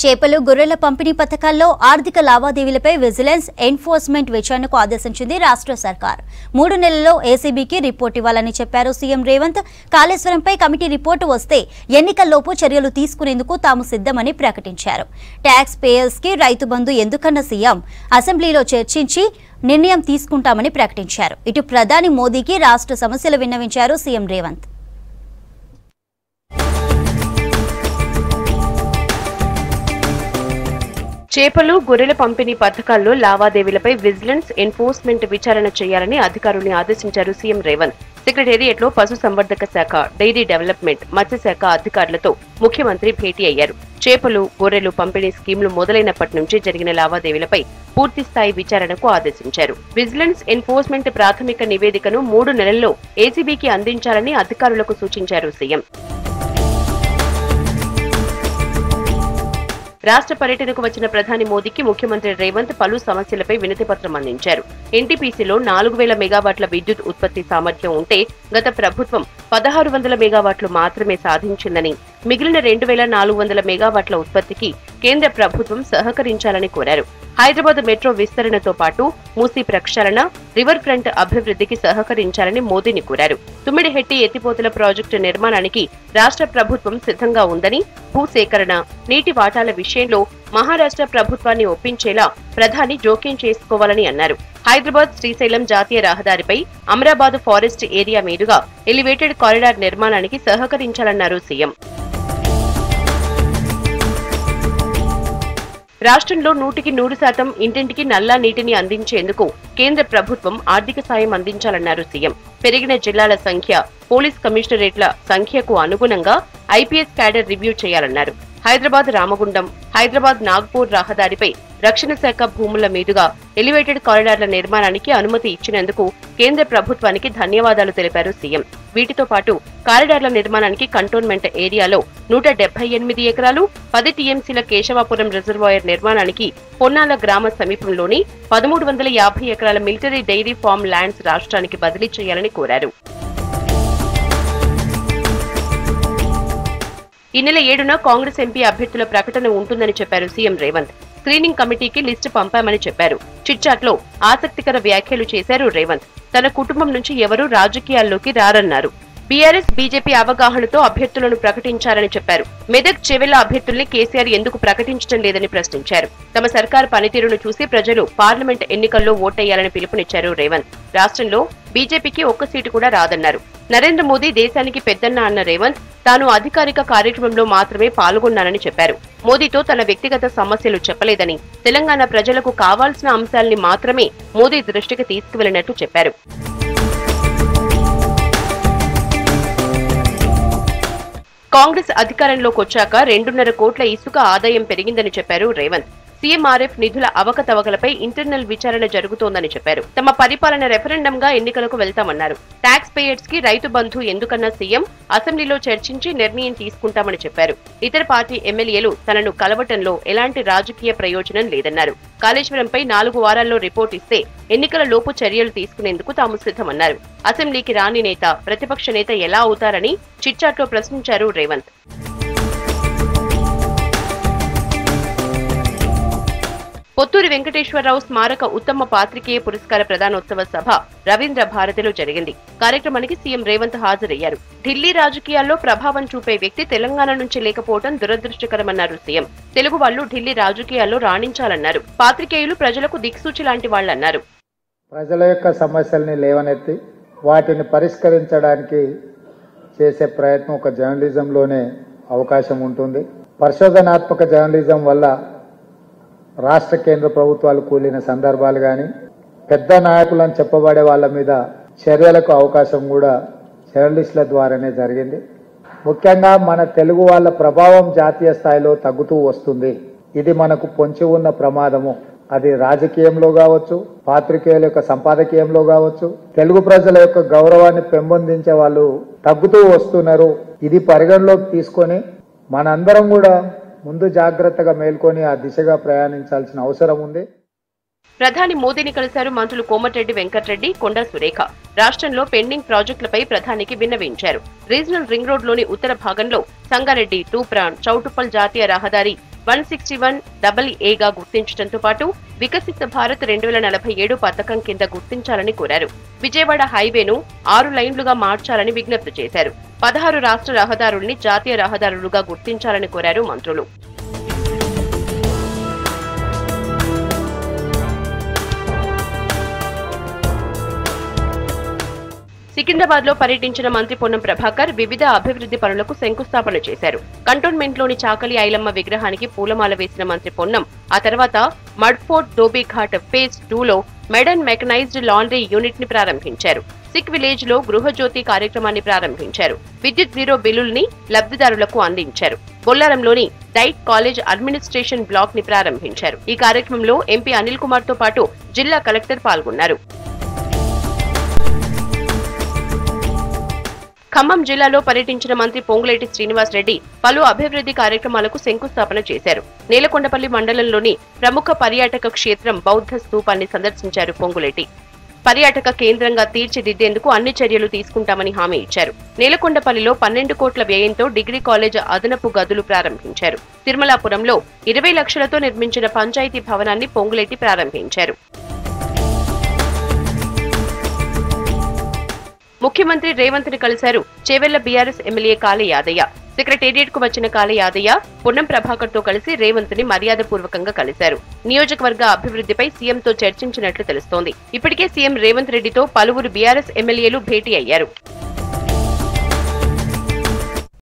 చేపలు గొర్రెల పంపిణీ పథకాల్లో ఆర్థిక లావాదేవీలపై విజిలెన్స్ ఎన్ఫోర్స్మెంట్ విచారణకు ఆదేశించింది రాష్ట్ర సర్కార్. 3 నెలల్లో ఏసీబీకి రిపోర్ట్ ఇవ్వాలని చెప్పారు సీఎం రేవంత్. కాళేశ్వరంపై కమిటీ రిపోర్టు వస్తే ఎన్నికల్లోపు చర్యలు తీసుకునేందుకు తాము సిద్ధమని ప్రకటించారు. ట్యాక్స్ పేయర్స్ కి రైతు బంధు ఎందుకన్న సీఎం అసెంబ్లీలో చర్చించి నిర్ణయం తీసుకుంటామని ప్రకటించారు. ఇటు ప్రధాని మోదీకి రాష్ట్ర సమస్యలు విన్నవించారు సీఎం రేవంత్. చేపలు గొర్రెల పంపిణీ పథకాల్లో లావాదేవీలపై విజిలెన్స్ ఎన్ఫోర్స్మెంట్ విచారణ చేయాలని అధికారుల్ని ఆదేశించారు సీఎం రేవంత్. సెక్రటేరియట్లో పశు సంవర్ధక శాఖ, డైరీ డెవలప్మెంట్, మత్స్యశాఖ అధికారులతో ముఖ్యమంత్రి భేటీ అయ్యారు. చేపలు గొర్రెలు పంపిణీ స్కీమ్లు మొదలైనప్పటి నుంచి జరిగిన లావాదేవీలపై పూర్తిస్థాయి విచారణకు ఆదేశించారు. విజిలెన్స్ ఎన్ఫోర్స్మెంట్ ప్రాథమిక నివేదికను 3 నెలల్లో ఏసీబీకి అందించాలని అధికారులకు సూచించారు సీఎం. రాష్ట్ర పర్యటనకు వచ్చిన ప్రధాని మోదీకి ముఖ్యమంత్రి రేవంత్ పలు సమస్యలపై వినతిపత్రం అందించారు. ఎన్టీపీసీలో 4000 మెగావాట్ల విద్యుత్ ఉత్పత్తి సామర్థ్యం ఉంటే గత ప్రభుత్వం 1600 మెగావాట్లు మాత్రమే సాధించిందని, మిగిలిన 2400 మెగావాట్ల ఉత్పత్తికి కేంద్ర ప్రభుత్వం సహకరించాలని కోరారు. హైదరాబాద్ మెట్రో విస్తరణతో పాటు మూసీ ప్రక్షాళన, రివర్ ఫ్రంట్ అభివృద్ధికి సహకరించాలని మోదీని కోరారు. తుమ్మిడిహెట్టి ఎత్తిపోతల ప్రాజెక్టు నిర్మాణానికి రాష్ట్ర ప్రభుత్వం సిద్ధంగా ఉందని, భూసేకరణ, నీటి వాటాల విషయంలో మహారాష్ట్ర ప్రభుత్వాన్ని ఒప్పించేలా ప్రధాని జోక్యం చేసుకోవాలని అన్నారు. హైదరాబాద్ శ్రీశైలం జాతీయ రహదారిపై అమరాబాద్ ఫారెస్ట్ ఏరియా మీదుగా ఎలివేటెడ్ కారిడార్ నిర్మాణానికి సహకరించాలన్నారు సీఎం. రాష్ట్రంలో 100% ఇంటింటికి నల్లా నీటిని అందించేందుకు కేంద్ర ప్రభుత్వం ఆర్థిక సాయం అందించాలన్నారు సీఎం. పెరిగిన జిల్లాల సంఖ్య, పోలీస్ కమిషనరేట్ల సంఖ్యకు అనుగుణంగా ఐపీఎస్ క్యాడర్ రివ్యూ చేయాలన్నారు. హైదరాబాద్ రామగుండం, హైదరాబాద్ నాగ్పూర్ రహదారిపై రక్షణ శాఖ భూముల మీదుగా ఎలివేటెడ్ కారిడార్ల నిర్మాణానికి అనుమతి ఇచ్చినందుకు కేంద్ర ప్రభుత్వానికి ధన్యవాదాలు తెలిపారు సీఎం. వీటితో పాటు కారిడార్ల నిర్మాణానికి కంటోన్మెంట్ ఏరియాలో 178 ఎకరాలు, 10 టీఎంసీల కేశవాపురం రిజర్వాయర్ నిర్మాణానికి పొన్నాల గ్రామ సమీపంలోని 1350 ఎకరాల మిలిటరీ డైరీ ఫార్మ్ ల్యాండ్స్ రాష్ట్రానికి బదిలీ చేయాలని కోరారు. ఈ నెల 7న కాంగ్రెస్ ఎంపీ అభ్యర్థుల ప్రకటన ఉంటుందని చెప్పారు సీఎం రేవంత్. స్క్రీనింగ్ కమిటీకి లిస్టు పంపామని చెప్పారు. చిట్చాట్లో ఆసక్తికర వ్యాఖ్యలు చేశారు రేవంత్. తన కుటుంబం నుంచి ఎవరూ రాజకీయాల్లోకి రారన్నారు. బీఆర్ఎస్, బీజేపీ అవగాహనతో అభ్యర్థులను ప్రకటించారని చెప్పారు. మెదక్, చెవెళ్ల అభ్యర్థుల్ని కేసీఆర్ ఎందుకు ప్రకటించడం లేదని ప్రశ్నించారు. తమ సర్కార్ పనితీరును చూసి ప్రజలు పార్లమెంట్ ఎన్నికల్లో ఓటేయాలని పిలుపునిచ్చారు రేవంత్. రాష్ట్రంలో బీజేపీకి ఒక్క సీటు కూడా రాదన్నారు. నరేంద్ర మోదీ దేశానికి పెద్దన్న అన్న రేవంత్ తాను అధికారిక కార్యక్రమంలో మాత్రమే పాల్గొన్నానని చెప్పారు. మోదీతో తన వ్యక్తిగత సమస్యలు చెప్పలేదని, తెలంగాణ ప్రజలకు కావాల్సిన అంశాల్ని మాత్రమే మోదీ దృష్టికి తీసుకువెళ్లినట్టు చెప్పారు. కాంగ్రెస్ అధికారంలోకి వచ్చాక 2.5 కోట్ల ఇసుక ఆదాయం పెరిగిందని చెప్పారు రేవంత్. సీఎంఆర్ఎఫ్ నిధుల అవకతవకలపై ఇంటర్నల్ విచారణ జరుగుతోందని చెప్పారు. తమ పరిపాలన రెఫరెండంగా ఎన్నికలకు వెళ్తామన్నారు. ట్యాక్స్ పేయర్స్ కి రైతు బంధు ఎందుకన్న సీఎం అసెంబ్లీలో చర్చించి నిర్ణయం తీసుకుంటామని చెప్పారు. ఇతర పార్టీ ఎమ్మెల్యేలు తనను కలవటంలో ఎలాంటి రాజకీయ ప్రయోజనం లేదన్నారు. కాళేశ్వరంపై 4 వారాల్లో రిపోర్ట్ ఇస్తే ఎన్నికల లోపు చర్యలు తీసుకునేందుకు తాము సిద్ధమన్నారు. అసెంబ్లీకి రాని నేత ప్రతిపక్ష నేత ఎలా అవుతారని చిట్చాట్లో ప్రశ్నించారు రేవంత్. పొత్తూరి వెంకటేశ్వరరావు స్మారక ఉత్తమ పాత్రికేయ పురస్కార ప్రదానోత్సవ సభ రవీంద్ర భారతిలో జరిగింది. కార్యక్రమానికి సీఎం రేవంత్ హాజరయ్యారు. ఢిల్లీ రాజకీయాల్లో ప్రభావం చూపే వ్యక్తి తెలంగాణ నుంచి లేకపోవడం దురదృష్టకరమన్నారు సీఎం. తెలుగు వాళ్లు ఢిల్లీ రాజకీయాల్లో రాణించాలన్నారు. పాత్రికేయులు ప్రజలకు దిక్సూచి లాంటి వాళ్లన్నారు. ప్రజల యొక్క సమస్యల్ని లేవనెత్తి వాటిని పరిష్కరించడానికి చేసే ప్రయత్నం ఒక జర్నలిజంలోనే అవకాశం ఉంటుంది. పరిశోధనాత్మక జర్నలిజం వల్ల రాష్ట్ర కేంద్ర ప్రభుత్వాలు కూలిన సందర్భాలు కానీ, పెద్ద నాయకులను చెప్పబడే వాళ్ళ మీద చర్యలకు అవకాశం కూడా జర్నలిస్టుల ద్వారానే జరిగింది. ముఖ్యంగా మన తెలుగు వాళ్ళ ప్రభావం జాతీయ స్థాయిలో తగ్గుతూ వస్తుంది. ఇది మనకు పొంచి ఉన్న ప్రమాదము. అది రాజకీయంలో కావచ్చు, పాత్రికేయుల యొక్క సంపాదకీయంలో కావచ్చు, తెలుగు ప్రజల యొక్క గౌరవాన్ని పెంపొందించే వాళ్ళు తగ్గుతూ వస్తున్నారు. ఇది పరిగణలోకి తీసుకొని మనందరం కూడా ముందు జాగ్రత్తగా మేల్కొని ఆ దిశగా ప్రయాణించాల్సిన అవసరం ఉంది. ప్రధాని మోదీని కలిశారు మంత్రులు కోమటిరెడ్డి వెంకటరెడ్డి, కొండా సురేఖ. రాష్ట్రంలో పెండింగ్ ప్రాజెక్టులపై ప్రధానికి విన్నవించారు. రీజనల్ రింగ్ రోడ్లోని ఉత్తర భాగంలో సంగారెడ్డి, తూప్రాన్, చౌటుప్పల్ జాతీయ రహదారి 161AA గుర్తించడంతో పాటు వికసిత భారత్ 2047 పథకం కింద గుర్తించాలని కోరారు. విజయవాడ హైవేను 6 లైన్లుగా మార్చాలని విజ్ఞప్తి చేశారు. 16 రాష్ట్ర రహదారుల్ని జాతీయ రహదారులుగా గుర్తించాలని కోరారు మంత్రులు. సికింద్రాబాద్ లో పర్యటించిన మంత్రి పొన్నం ప్రభాకర్ వివిధ అభివృద్ధి పనులకు శంకుస్థాపన చేశారు. కంటోన్మెంట్ లోని చాకలి ఐలమ్మ విగ్రహానికి పూలమాల వేసిన మంత్రి పొన్నం ఆ తర్వాత మడ్ఫోర్ట్ ధోబీఘాట్ ఫేజ్ 2లో మెడర్న్ మెకనైజ్డ్ లాండ్రీ యూనిట్ ని ప్రారంభించారు. సిక్ విలేజ్ లో గృహజ్యోతి కార్యక్రమాన్ని ప్రారంభించారు. విద్యుత్ జీరో బిల్లుల్ని లబ్ధిదారులకు అందించారు. బొల్లారంలోని డైట్ కాలేజ్ అడ్మినిస్ట్రేషన్ బ్లాక్ ని ప్రారంభించారు. ఈ కార్యక్రమంలో ఎంపీ అనిల్ కుమార్ తో పాటు జిల్లా కలెక్టర్ పాల్గొన్నారు. ఖమ్మం జిల్లాలో పర్యటించిన మంత్రి పొంగులేటి శ్రీనివాస్ రెడ్డి పలు అభివృద్ధి కార్యక్రమాలకు శంకుస్థాపన చేశారు. నేలకొండపల్లి మండలంలోని ప్రముఖ పర్యాటక క్షేత్రం బౌద్ధ స్తూపాన్ని సందర్శించారు పొంగులేటి. పర్యాటక కేంద్రంగా తీర్చిదిద్దేందుకు అన్ని చర్యలు తీసుకుంటామని హామీ ఇచ్చారు. నేలకొండపల్లిలో 12 కోట్ల వ్యయంతో డిగ్రీ కాలేజ్ అదనపు గదులు ప్రారంభించారు. తిరుమలాపురంలో 20 లక్షలతో నిర్మించిన పంచాయతీ భవనాన్ని పొంగులేటి ప్రారంభించారు. ముఖ్యమంత్రి రేవంత్ ని కలిశారు చేవెళ్ల బీఆర్ఎస్ ఎమ్మెల్యే కాళీ యాదయ్య. సెక్రటేరియట్ కు వచ్చిన కాళీ యాదయ్య పొన్నం ప్రభాకర్ తో కలిసి రేవంత్ ని మర్యాదపూర్వకంగా కలిశారు. నియోజకవర్గ అభివృద్ధిపై సీఎంతో చర్చించినట్లు తెలుస్తోంది. ఇప్పటికే సీఎం రేవంత్ రెడ్డితో పలువురు బీఆర్ఎస్ ఎమ్మెల్యేలు భేటీ అయ్యారు.